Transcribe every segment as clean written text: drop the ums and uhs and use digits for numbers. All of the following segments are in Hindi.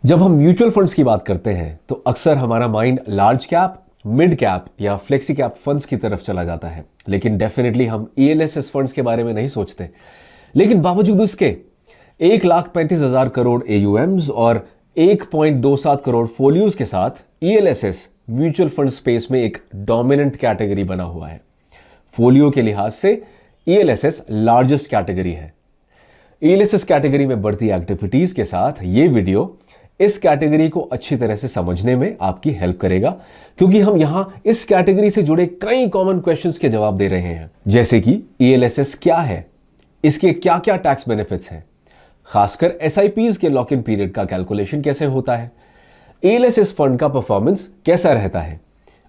जब हम म्यूचुअल फंड्स की बात करते हैं तो अक्सर हमारा mind large cap, mid cap या फ्लेक्सी कैप फंड्स की तरफ चला जाता है, लेकिन डेफिनेटली हम ईएलएसएस फंड्स के बारे में नहीं सोचते। लेकिन बावजूद इसके 1,35,000 करोड़ एयूएम्स और 1.27 करोड़ फोलियोज के साथ ईएलएसएस म्यूचुअल फंड स्पेस में एक डोमिनेंट कैटेगरी बना हुआ है। फोलियो के लिहाज से ईएलएसएस लार्जेस्ट कैटेगरी है। ईएलएसएस कैटेगरी में बढ़ती एक्टिविटीज के साथ ये वीडियो इस कैटेगरी को अच्छी तरह से समझने में आपकी हेल्प करेगा, क्योंकि हम यहां इस कैटेगरी से जुड़े कई कॉमन क्वेश्चंस के जवाब दे रहे हैं, जैसे कि ईएलएसएस क्या है, इसके क्या क्या टैक्स बेनिफिट्स हैं, खासकर एसआईपीज के लॉक इन पीरियड का कैलकुलेशन कैसे होता है, ईएलएसएस फंड का परफॉर्मेंस कैसा रहता है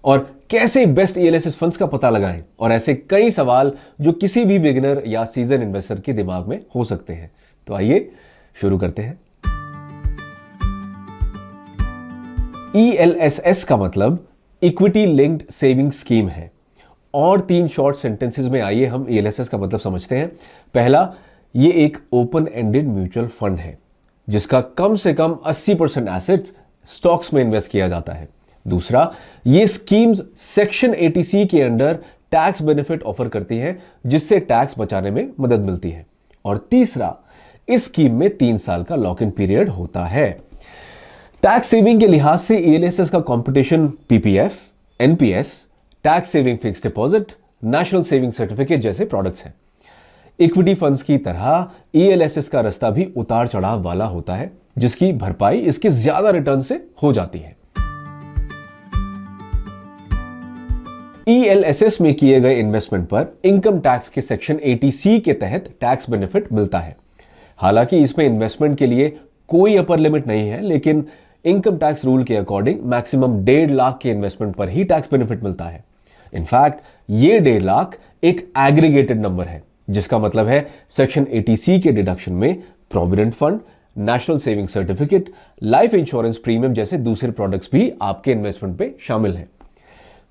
और कैसे बेस्ट ईएलएसएस फंड्स का पता लगाएं, और ऐसे कई सवाल जो किसी भी बिगिनर या सीजन इन्वेस्टर के दिमाग में हो सकते हैं। तो आइए शुरू करते हैं। ईएलएसएस का मतलब इक्विटी लिंक्ड सेविंग स्कीम है, और 3 शॉर्ट सेंटेंसेस में आइए हम ईएलएसएस का मतलब समझते हैं। पहला, ये एक ओपन एंडेड म्यूचुअल फंड है जिसका कम से कम 80% एसेट्स स्टॉक्स में इन्वेस्ट किया जाता है। दूसरा, ये स्कीम्स सेक्शन 80C के अंडर टैक्स बेनिफिट ऑफर करती हैं जिससे टैक्स बचाने में मदद मिलती है। और तीसरा, इस स्कीम में 3 साल का लॉक इन पीरियड होता है। टैक्स सेविंग के लिहाज से ईएलएसएस का competition PPF, NPS, tax saving fixed deposit, national saving certificate जैसे प्रोडक्ट्स हैं। इक्विटी फंड्स की तरह ईएलएसएस का रास्ता भी उतार चढ़ाव वाला होता है, जिसकी भरपाई इसके ज्यादा रिटर्न से हो जाती है। ईएलएसएस में किए गए इन्वेस्टमेंट पर इनकम टैक्स के सेक्शन 80C के तहत टैक्स बेनिफिट मिलता है। हालांकि इसमें इन्वेस्टमेंट के लिए कोई अपर लिमिट नहीं है, लेकिन इनकम टैक्स रूल के अकॉर्डिंग मैक्सिमम 1.5 लाख के इन्वेस्टमेंट पर ही टैक्स बेनिफिट मिलता है। इनफैक्ट ये 1.5 लाख एक एग्रीगेटेड नंबर है, जिसका मतलब है सेक्शन 80C के डिडक्शन में provident fund, national saving certificate, life insurance premium जैसे दूसरे प्रोडक्ट्स भी आपके इन्वेस्टमेंट पे शामिल हैं।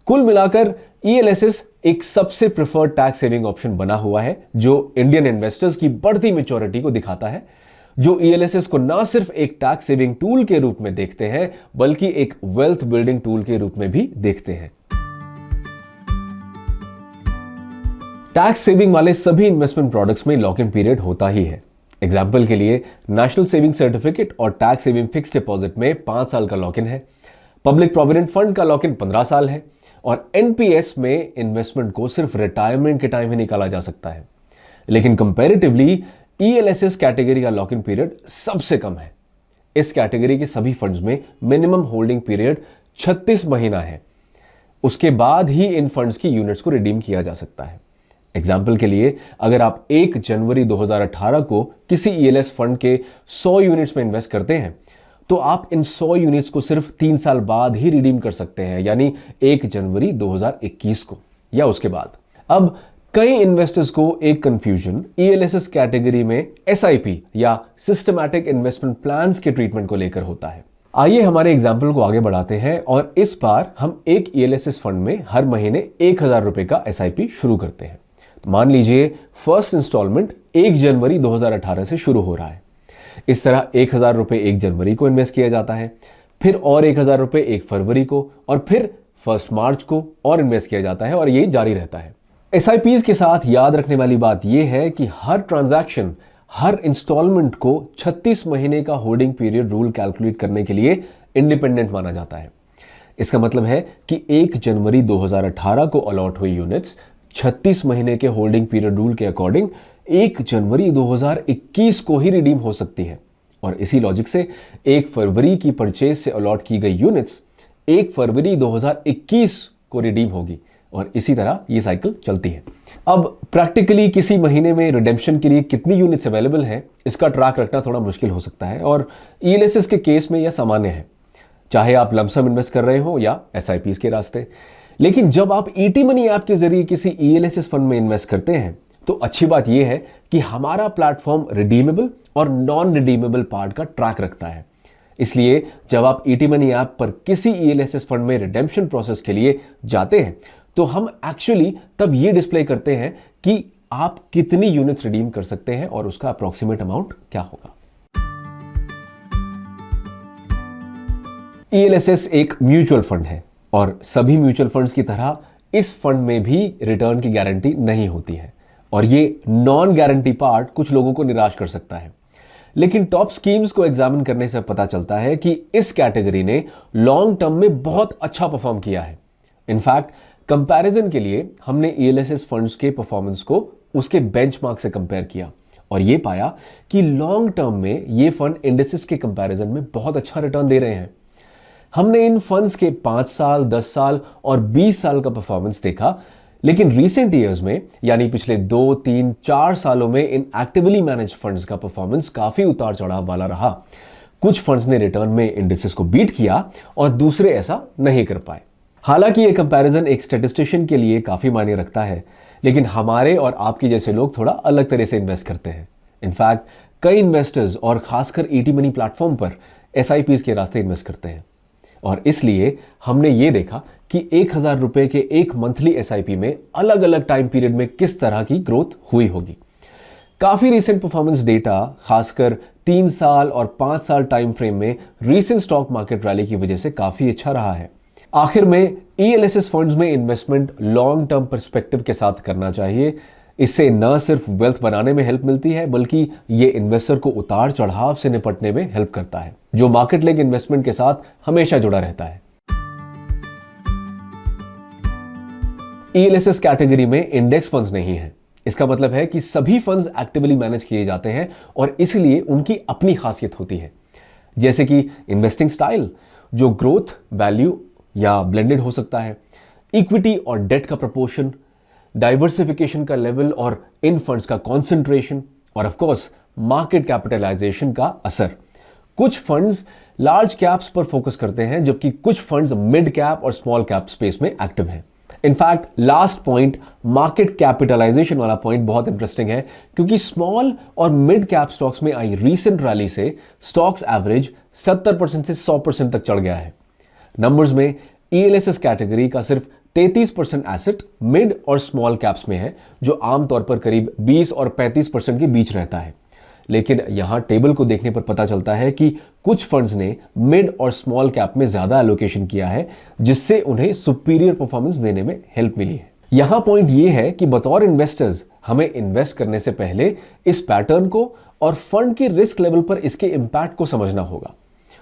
कुल मिलाकर ईएलएसएस एक सबसे प्रेफर्ड टैक्स सेविंग ऑप्शन बना हुआ है, जो इंडियन इन्वेस्टर्स की बढ़ती मैच्योरिटी को दिखाता है, जो ईएलएसएस को ना सिर्फ एक टैक्स सेविंग टूल के रूप में देखते हैं, बल्कि एक वेल्थ बिल्डिंग टूल के रूप में भी देखते हैं। टैक्स सेविंग वाले सभी इन्वेस्टमेंट प्रोडक्ट्स में लॉक इन पीरियड होता ही है। एग्जाम्पल के लिए नेशनल सेविंग सर्टिफिकेट और टैक्स सेविंग फिक्स्ड डिपॉजिट में 5 साल का लॉक इन है, पब्लिक प्रोविडेंट फंड का लॉक इन 15 साल है, और एनपीएस में इन्वेस्टमेंट को सिर्फ रिटायरमेंट के टाइम ही निकाला जा सकता है। लेकिन कंपैरेटिवली ईएलएसएस कैटेगरी का लॉक इन पीरियड सबसे कम है। इस कैटेगरी के सभी फंड्स में मिनिमम होल्डिंग पीरियड 36 महीना है। उसके बाद ही इन फंड्स की यूनिट्स को रिडीम किया जा सकता है। एग्जाम्पल के लिए, अगर आप 1 जनवरी 2018 को किसी ईएलएस फंड के 100 यूनिट्स में इन्वेस्ट करते हैं, तो आप इन 100 यूनिट्स को सिर्फ 3 साल बाद ही रिडीम कर सकते हैं, यानी 1 जनवरी 2021 को या उसके बाद। अब कई इन्वेस्टर्स को एक कंफ्यूजन ईएलएसएस कैटेगरी में एसआईपी या सिस्टमैटिक इन्वेस्टमेंट प्लान्स के ट्रीटमेंट को लेकर होता है। आइए हमारे एग्जाम्पल को आगे बढ़ाते हैं, और इस बार हम एक ईएलएसएस फंड में हर महीने 1,000 रुपए का एसआईपी शुरू करते हैं। तो मान लीजिए फर्स्ट इंस्टॉलमेंट 1 जनवरी 2018 से शुरू हो रहा है। इस तरह 1,000 रुपए 1 जनवरी को इन्वेस्ट किया जाता है, फिर और 1,000 रुपए 1 फरवरी को, और फिर 1 मार्च को और इन्वेस्ट किया जाता है, और ये जारी रहता है। एसआईपीज के साथ याद रखने वाली बात यह है कि हर ट्रांजैक्शन, हर इंस्टॉलमेंट को 36 महीने का होल्डिंग पीरियड रूल कैलकुलेट करने के लिए इंडिपेंडेंट माना जाता है। इसका मतलब है कि 1 जनवरी 2018 को अलॉट हुई यूनिट्स 36 महीने के होल्डिंग पीरियड रूल के अकॉर्डिंग 1 जनवरी 2021 को ही रिडीम हो सकती है, और इसी लॉजिक से 1 फरवरी की परचेज से अलॉट की गई यूनिट्स 1 फरवरी 2021 को रिडीम होगी, और इसी तरह ये साइकिल चलती है। अब प्रैक्टिकली किसी महीने में रिडेम्पशन के लिए कितनी यूनिट्स अवेलेबल हैं, इसका ट्रैक रखना थोड़ा मुश्किल हो सकता है, और ईएलएसएस के केस में यह सामान्य है, चाहे आप लमसम इन्वेस्ट कर रहे हो या एसआईपीज के रास्ते। लेकिन जब आप ईटी मनी ऐप के जरिए किसी ईएलएसएस फंड में इन्वेस्ट करते हैं, तो अच्छी बात यह है कि हमारा प्लेटफॉर्म रिडीमेबल और नॉन रिडीमेबल पार्ट का ट्रैक रखता है। इसलिए जब आप ईटी मनी ऐप पर किसी ईएलएसएस फंड में रिडेम्पशन प्रोसेस के लिए जाते हैं, तो हम एक्चुअली तब ये डिस्प्ले करते हैं कि आप कितनी यूनिट्स रिडीम कर सकते हैं और उसका अप्रॉक्सीमेट अमाउंट क्या होगा। ELSS एक म्यूचुअल फंड है और सभी म्यूचुअल फंड्स की तरह इस फंड में भी रिटर्न की गारंटी नहीं होती है और ये नॉन गारंटी पार्ट कुछ लोगों को निराश कर सकता है। लेकिन टॉप स्कीम्स को एग्जामिन करने से पता चलता है कि इस कैटेगरी ने लॉन्ग टर्म में बहुत अच्छा परफॉर्म किया है। इनफैक्ट कंपैरिजन के लिए हमने ELSS फंड्स के परफॉर्मेंस को उसके बेंचमार्क से कंपेयर किया और ये पाया कि लॉन्ग टर्म में ये फंड इंडिसेस के कंपैरिजन में बहुत अच्छा रिटर्न दे रहे हैं। हमने इन फंड्स के 5 साल, 10 साल और 20 साल का परफॉर्मेंस देखा, लेकिन रीसेंट ईयर्स में यानी पिछले 2, 3, 4 सालों में इन एक्टिवली मैनेज फंड्स का परफॉर्मेंस काफी उतार चढ़ाव वाला रहा। कुछ फंड्स ने रिटर्न में इंडिसेस को बीट किया और दूसरे ऐसा नहीं कर पाए। हालांकि ये कंपैरिजन एक स्टैटिस्टिशियन के लिए काफी मायने रखता है, लेकिन हमारे और आपके जैसे लोग थोड़ा अलग तरह से इन्वेस्ट करते हैं। इनफैक्ट कई इन्वेस्टर्स और खासकर ET मनी प्लेटफॉर्म पर SIPs के रास्ते इन्वेस्ट करते हैं और इसलिए हमने ये देखा कि 1000 रुपए के एक मंथली SIP में अलग अलग टाइम पीरियड में किस तरह की ग्रोथ हुई होगी। काफी रीसेंट परफॉर्मेंस डेटा खासकर 3 साल और 5 साल टाइम फ्रेम में रीसेंट स्टॉक मार्केट रैली की वजह से काफी अच्छा रहा है। आखिर में ELSS फंड्स में इन्वेस्टमेंट लॉन्ग टर्म पर्सपेक्टिव के साथ करना चाहिए। इससे न सिर्फ वेल्थ बनाने में हेल्प मिलती है बल्कि ये इन्वेस्टर को उतार चढ़ाव से निपटने में हेल्प करता है, जो मार्केट लेग इन्वेस्टमेंट के साथ हमेशा जुड़ा रहता है। ELSS कैटेगरी में इंडेक्स फंड्स नहीं है। इसका मतलब है कि सभी फंड्स एक्टिवली मैनेज किए जाते हैं और इसलिए उनकी अपनी खासियत होती है, जैसे कि इन्वेस्टिंग स्टाइल जो ग्रोथ, वैल्यू या ब्लेंडेड हो सकता है, इक्विटी और डेट का प्रपोर्शन, डाइवर्सिफिकेशन का लेवल और इन फंड्स का कॉन्सेंट्रेशन और ऑफ कोर्स मार्केट कैपिटलाइजेशन का असर। कुछ फंड्स लार्ज कैप्स पर फोकस करते हैं जबकि कुछ फंड्स मिड कैप और स्मॉल कैप स्पेस में एक्टिव हैं। In fact last point market capitalization वाला पॉइंट बहुत इंटरेस्टिंग है क्योंकि स्मॉल और मिड कैप स्टॉक्स में आई रीसेंट रैली से स्टॉक्स एवरेज 70% से 100% तक चढ़ गया है। नंबर्स में ELSS कैटेगरी का सिर्फ 33% एसेट मिड और स्मॉल कैप्स में है, जो आमतौर पर करीब 20 और 35% के बीच रहता है। लेकिन यहां टेबल को देखने पर पता चलता है कि कुछ फंड्स ने मिड और स्मॉल कैप में ज्यादा एलोकेशन किया है, जिससे उन्हें सुपीरियर परफॉर्मेंस देने में हेल्प मिली है। यहां पॉइंट यह है कि बतौर इन्वेस्टर्स हमें इन्वेस्ट करने से पहले इस पैटर्न को और फंड के रिस्क लेवल पर इसके इंपैक्ट को समझना होगा।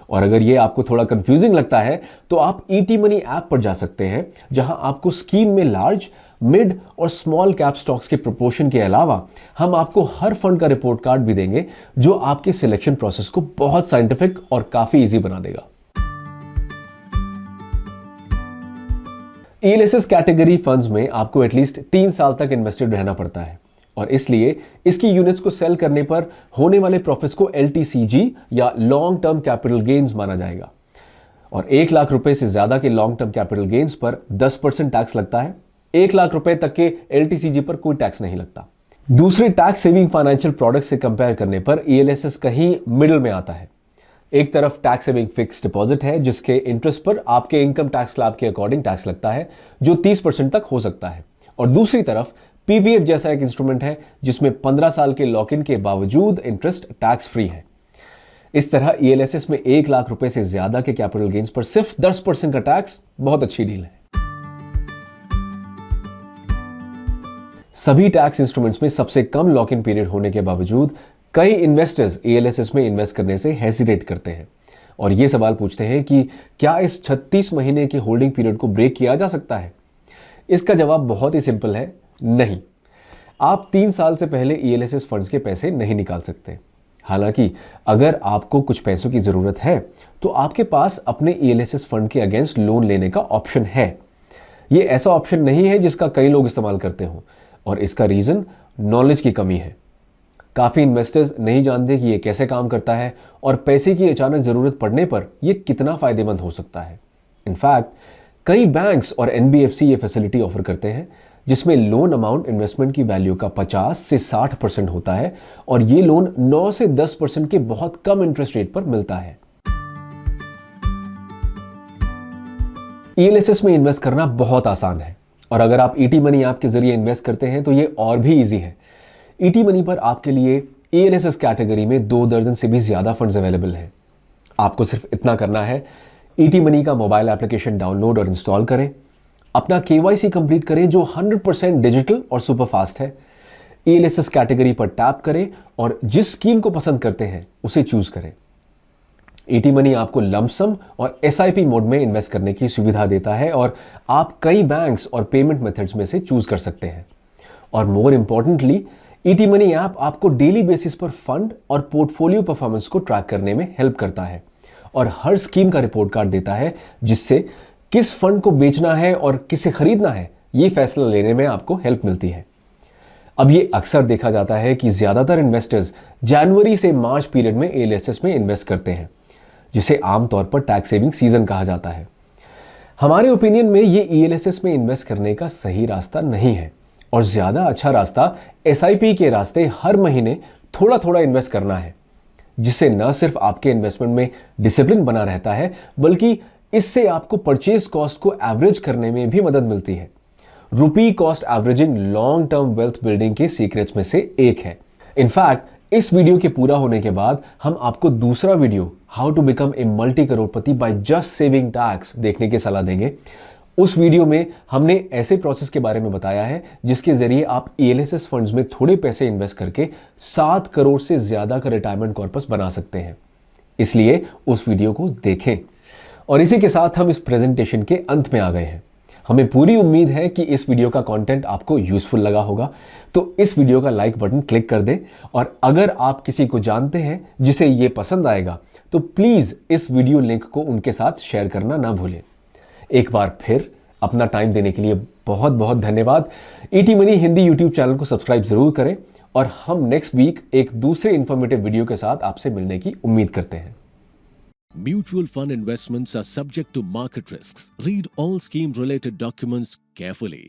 और अगर ये आपको थोड़ा कंफ्यूजिंग लगता है तो आप ET मनी ऐप पर जा सकते हैं, जहां आपको स्कीम में लार्ज, मिड और स्मॉल कैप स्टॉक्स के प्रोपोर्शन के अलावा हम आपको हर फंड का रिपोर्ट कार्ड भी देंगे, जो आपके सिलेक्शन प्रोसेस को बहुत साइंटिफिक और काफी इजी बना देगा। ELSS कैटेगरी फंड्स में आपको एटलीस्ट 3 साल तक इन्वेस्टेड रहना पड़ता है और इसलिए इसकी यूनिट्स को सेल करने पर होने वाले प्रॉफिट्स को LTCG या लॉन्ग टर्म कैपिटल गेन्स माना जाएगा और 1 लाख रुपए से ज्यादा के लॉन्ग टर्म कैपिटल गेन्स पर 10% टैक्स लगता है। 1 लाख रुपए तक के LTCG पर कोई टैक्स नहीं लगता। दूसरे टैक्स सेविंग फाइनेंशियल प्रोडक्ट से कंपेयर करने पर ELSS कहीं मिडिल में आता है। एक तरफ टैक्स सेविंग फिक्स डिपॉजिट है, जिसके इंटरेस्ट पर आपके इनकम टैक्स स्लैब के अकॉर्डिंग टैक्स लगता है, जो 30% तक हो सकता है, और दूसरी तरफ PPF जैसा एक इंस्ट्रूमेंट है जिसमें 15 साल के लॉक इन के बावजूद इंटरेस्ट टैक्स फ्री है। इस तरह ELSS में 1 लाख रुपए से ज्यादा के कैपिटल गेन्स पर सिर्फ 10% का टैक्स बहुत अच्छी डील है। सभी टैक्स इंस्ट्रूमेंट्स में सबसे कम लॉक इन पीरियड होने के बावजूद कई इन्वेस्टर्स ELSS में इन्वेस्ट करने से हेसिटेट करते हैं और ये सवाल पूछते हैं कि क्या इस 36 महीने के होल्डिंग पीरियड को ब्रेक किया जा सकता है। इसका जवाब बहुत ही सिंपल है, नहीं। आप 3 साल से पहले ELSS फंड्स के पैसे नहीं निकाल सकते। हालांकि अगर आपको कुछ पैसों की जरूरत है तो आपके पास अपने ELSS फंड के अगेंस्ट लोन लेने का ऑप्शन है। यह ऐसा ऑप्शन नहीं है जिसका कई लोग इस्तेमाल करते हो और इसका रीजन नॉलेज की कमी है। काफी इन्वेस्टर्स नहीं जानते कि यह कैसे काम करता है और पैसे की अचानक जरूरत पड़ने पर यह कितना फायदेमंद हो सकता है। इनफैक्ट कई बैंक्स और NBFC ये फैसिलिटी ऑफर करते हैं जिसमें लोन अमाउंट इन्वेस्टमेंट की वैल्यू का 50 से 60% होता है और ये लोन 9 से 10% के बहुत कम इंटरेस्ट रेट पर मिलता है। ELSS में इन्वेस्ट करना बहुत आसान है और अगर आप ET मनी ऐप के जरिए इन्वेस्ट करते हैं तो ये और भी इजी है। ET मनी पर आपके लिए ELSS कैटेगरी में 2 दर्जन से भी ज्यादा फंड्स अवेलेबल हैं। आपको सिर्फ इतना करना है, ईटी मनी का मोबाइल एप्लीकेशन डाउनलोड और इंस्टॉल करें, अपना केवाईसी कंप्लीट करें जो 100% डिजिटल और सुपर फास्ट है। ईएलएसएस कैटेगरी पर टैप करें और जिस स्कीम को पसंद करते हैं उसे चूज करें। ईटी मनी आपको लमसम और एसआईपी मोड में इन्वेस्ट करने की सुविधा देता है और आप कई बैंक्स और पेमेंट मेथड्स में से चूज कर सकते हैं। और more importantly, ET money app आपको डेली बेसिस पर फंड और पोर्टफोलियो परफॉर्मेंस को ट्रैक करने में हेल्प करता है और हर स्कीम का रिपोर्ट कार्ड देता है, जिससे किस फंड को बेचना है और किसे खरीदना है ये फैसला लेने में आपको हेल्प मिलती है। अब ये अक्सर देखा जाता है कि ज्यादातर इन्वेस्टर्स जनवरी से मार्च पीरियड में एएलएसएस में इन्वेस्ट करते हैं, जिसे आमतौर पर टैक्स सेविंग सीजन कहा जाता है। हमारे ओपिनियन में ये ईएलएसएस में इन्वेस्ट करने का सही रास्ता नहीं है और ज्यादा अच्छा रास्ता एसआईपी के रास्ते हर महीने थोड़ा थोड़ा इन्वेस्ट करना है, जिससे न सिर्फ आपके इन्वेस्टमेंट में डिसिप्लिन बना रहता है, बल्कि इससे आपको परचेज कॉस्ट को एवरेज करने में भी मदद मिलती है। रुपी cost averaging long term wealth building के सीक्रेट्स में से एक है। इनफैक्ट इस वीडियो के पूरा होने के बाद हम आपको दूसरा video how to become a multi करोड़पति बाय जस्ट सेविंग टैक्स देखने की सलाह देंगे। उस वीडियो में हमने ऐसे प्रोसेस के बारे में बताया है जिसके जरिए आप ईएलएसएस फंड्स में थोड़े पैसे इन्वेस्ट करके 7 करोड़ से ज्यादा का रिटायरमेंट कॉर्पस बना सकते हैं। इसलिए उस वीडियो को देखें। और इसी के साथ हम इस प्रेजेंटेशन के अंत में आ गए हैं। हमें पूरी उम्मीद है कि इस वीडियो का कंटेंट आपको यूजफुल लगा होगा, तो इस वीडियो का लाइक बटन क्लिक कर दें और अगर आप किसी को जानते हैं जिसे ये पसंद आएगा तो प्लीज इस वीडियो लिंक को उनके साथ शेयर करना ना भूलें। एक बार फिर अपना टाइम देने के लिए बहुत बहुत धन्यवाद। ET money Hindi YouTube channel को सब्सक्राइब जरूर करें और हम नेक्स्ट वीक एक दूसरे इंफॉर्मेटिव वीडियो के साथ आपसे मिलने की उम्मीद करते हैं। Mutual fund investments are subject to market risks. Read all scheme related documents carefully.